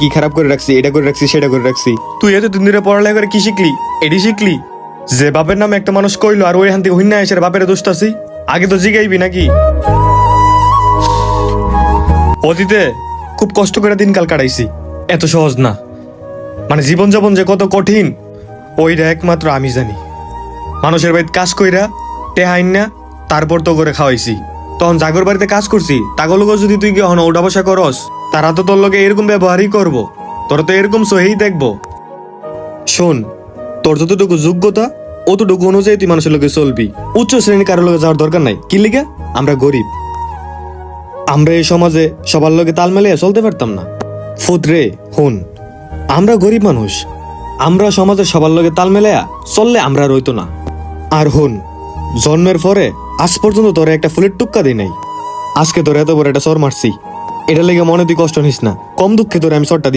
কি খারাপ করে রাখছি, এটা করে রাখছি, সেটা করে রাখছি। তুই এতদিন ধরে পড়ালেখা করে কি শিখলি? এডি শিখলি যে বাপের নামে একটা মানুষ কইলো আর ওই হান থেকে হইনা এসে বাপের দোষতাছি? আগে তো জিগাইবি নাকি? অতীতে খুব কষ্ট করে দিনকাল কাটাইছি, এত সহজ না। মানে জীবনযাপন যে কত কঠিন ওইটা একমাত্র আমি জানি। মানুষের বাড়িতে কাজ কইরা টেহাইন না, তারপর তো করে খাওয়াইছি। তখন জাগর বাড়িতে কাজ করছি, তাগর লোক যদি তুই গিয়ে ওঠা বসা করস, তারা তো তোর লোকে এরকম ব্যবহারই করবো, তোর তো এরকম সহেই দেখবো। শোন, তোর যতটুকু যোগ্যতা অতটুকু অনুযায়ী তুই মানুষের লোকে চলবি। উচ্চ শ্রেণীর কারোর লোকে যাওয়ার দরকার নাই। কি লিগা? আমরা গরিব, আমরা এই সমাজে সবার লোকে তাল মিলিয়ে চলতে পারতাম না। ফুতরে হুন, আমরা গরিব মানুষ, আমরা সমাজের সবার লোকে তাল মিলাইয়া চললে আমরা রইতো না। আর হুন, জন্মের পরে আজ পর্যন্ত তোরে একটা ফুলের টুক্কা দিই নাই। আজকে তোর এত বড় একটা চর মারছি, এটা লেগে মনে তুই কষ্ট নিস না। কম দুঃখে তোরে আমি চরটা